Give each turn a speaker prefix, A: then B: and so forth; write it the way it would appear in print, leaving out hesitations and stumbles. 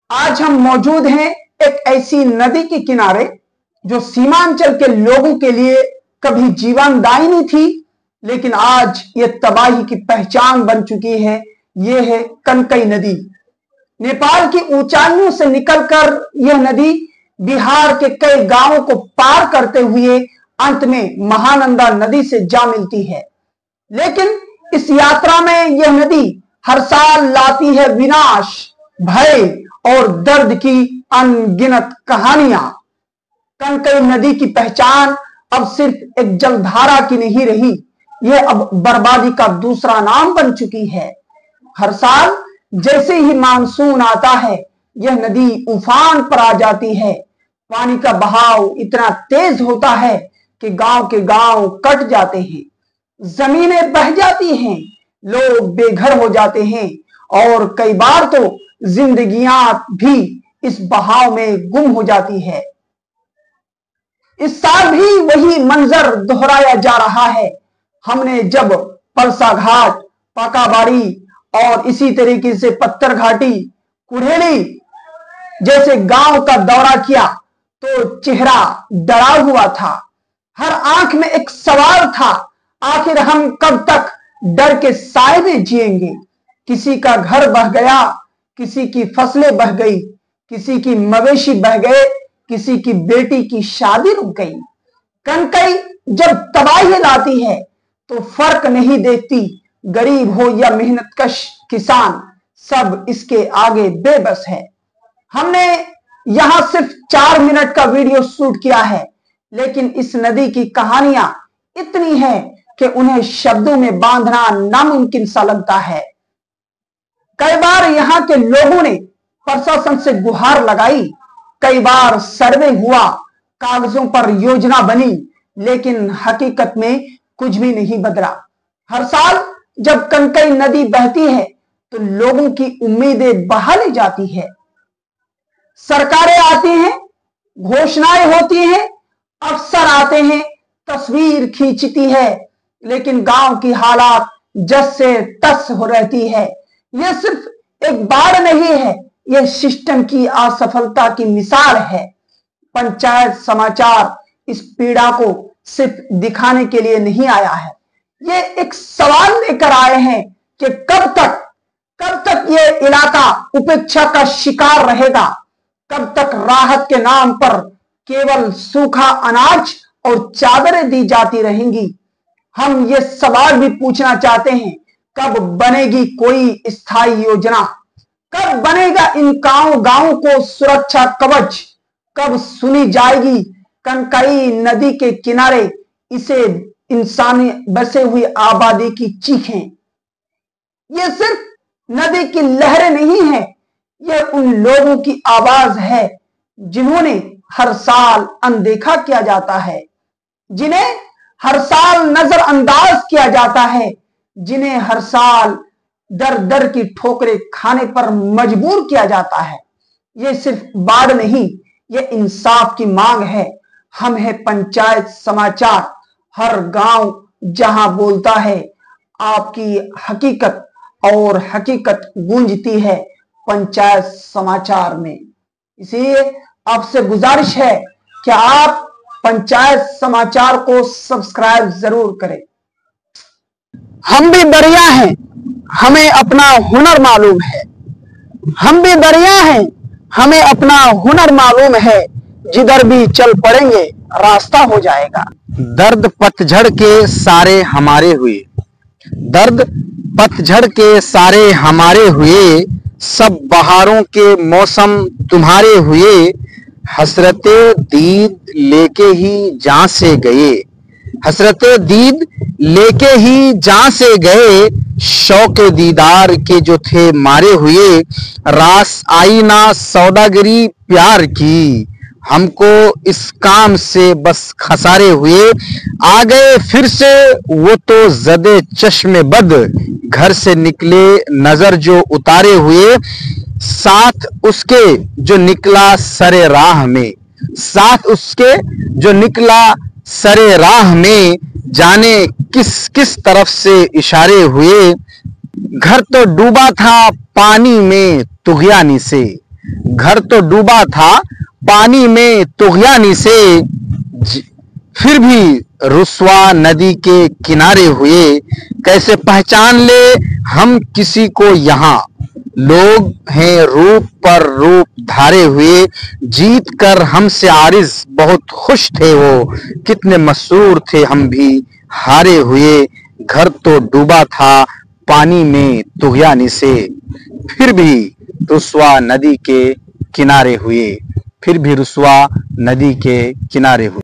A: आज हम मौजूद हैं एक ऐसी नदी के किनारे जो सीमांचल के लोगों के लिए कभी जीवनदायिनी थी, लेकिन आज ये तबाही की पहचान बन चुकी है। ये है कनकई नदी। नेपाल की ऊंचाइयों से निकलकर यह नदी बिहार के कई गांवों को पार करते हुए अंत में महानंदा नदी से जा मिलती है। लेकिन इस यात्रा में यह नदी हर साल लाती है विनाश, भय और दर्द की अनगिनत कहानियां। कनकई नदी की पहचान अब सिर्फ एक जलधारा की नहीं रही, यह अब बर्बादी का दूसरा नाम बन चुकी है। हर साल जैसे ही मानसून आता है, यह नदी उफान पर आ जाती है। पानी का बहाव इतना तेज होता है कि गांव के गांव कट जाते हैं, जमीनें बह जाती हैं, लोग बेघर हो जाते हैं और कई बार तो जिंदगियां भी इस बहाव में गुम हो जाती है। इस साल भी वही मंजर दोहराया जा रहा है। हमने जब पलसा घाट, पाकाबाड़ी और इसी तरीके से पत्थर घाटी, कुढ़ेली जैसे गांव का दौरा किया तो चेहरा डरा हुआ था। हर आंख में एक सवाल था, आखिर हम कब तक डर के साए में जिएंगे। किसी का घर बह गया, किसी की फसलें बह गई, किसी की मवेशी बह गए, किसी की बेटी की शादी रुक गई। कनकई जब तबाही लाती है तो फर्क नहीं देखती, गरीब हो या मेहनतकश किसान, सब इसके आगे बेबस है। हमने यहां सिर्फ 4 मिनट का वीडियो शूट किया है, लेकिन इस नदी की कहानियां इतनी हैं कि उन्हें शब्दों में बांधना नामुमकिन सा लगता है। कई बार यहां के लोगों ने प्रशासन से गुहार लगाई, कई बार सर्वे हुआ, कागजों पर योजना बनी, लेकिन हकीकत में कुछ भी नहीं बदला। हर साल जब कनकई नदी बहती है तो लोगों की उम्मीदें बहाली जाती है। सरकारें आती हैं, घोषणाएं होती हैं, अफसर आते हैं, तस्वीर खींचती है, लेकिन गांव की हालात जस से तस हो रहती है। यह सिर्फ एक बाढ़ नहीं है, यह सिस्टम की असफलता की मिसाल है। पंचायत समाचार इस पीड़ा को सिर्फ दिखाने के लिए नहीं आया है, ये एक सवाल लेकर आए हैं कि कब तक यह इलाका उपेक्षा का शिकार रहेगा, कब तक राहत के नाम पर केवल सूखा अनाज और चादरें दी जाती रहेंगी। हम ये सवाल भी पूछना चाहते हैं, कब बनेगी कोई स्थायी योजना, कब बनेगा इन गांवों को सुरक्षा कवच, कब सुनी जाएगी कनकई नदी के किनारे इसे इंसानी बसे हुई आबादी की चीखें। ये सिर्फ नदी की लहरें नहीं है, ये उन लोगों की आवाज है जिन्होंने हर साल अनदेखा किया जाता है, जिन्हें हर साल नजरअंदाज किया जाता है, जिन्हें हर साल दर दर की ठोकरें खाने पर मजबूर किया जाता है। ये सिर्फ बाढ़ नहीं, ये इंसाफ की मांग है। हम है पंचायत समाचार, हर गांव जहां बोलता है आपकी हकीकत, और हकीकत गूंजती है पंचायत समाचार में। इसलिए आपसे गुजारिश है कि आप पंचायत समाचार को सब्सक्राइब जरूर करें। हम भी दरिया हैं, हमें अपना हुनर मालूम है। हम भी दरिया हैं, हमें अपना हुनर मालूम है। जिधर भी चल पड़ेंगे रास्ता हो जाएगा।
B: दर्द पतझड़ के सारे हमारे हुए, दर्द पतझड़ के सारे हमारे हुए, सब बहारों के मौसम तुम्हारे हुए। हसरते दीद लेके ही जान से गए, हसरते दीद लेके ही जान से गए। शौक दीदार के जो थे मारे हुए, रास आई ना सौदागरी प्यार की। हमको इस काम से बस खसारे हुए, आ गए फिर से वो तो ज़दे चश्मे बद। घर से निकले नजर जो उतारे हुए, साथ उसके जो निकला सरे राह में, साथ उसके जो निकला सरे राह में। जाने किस किस तरफ से इशारे हुए, घर तो डूबा था पानी में तुगयानी से। घर तो डूबा था पानी में तुगयानी से, फिर भी रुस्वा नदी के किनारे हुए। कैसे पहचान ले हम किसी को यहाँ, लोग हैं रूप पर रूप धारे हुए। जीत कर हमसे आरिज बहुत खुश थे वो, कितने मसरूर थे हम भी हारे हुए। घर तो डूबा था पानी में तुगयानी से, फिर भी रुस्वा नदी के किनारे हुए, फिर भी रुस्वा नदी के किनारे हुए।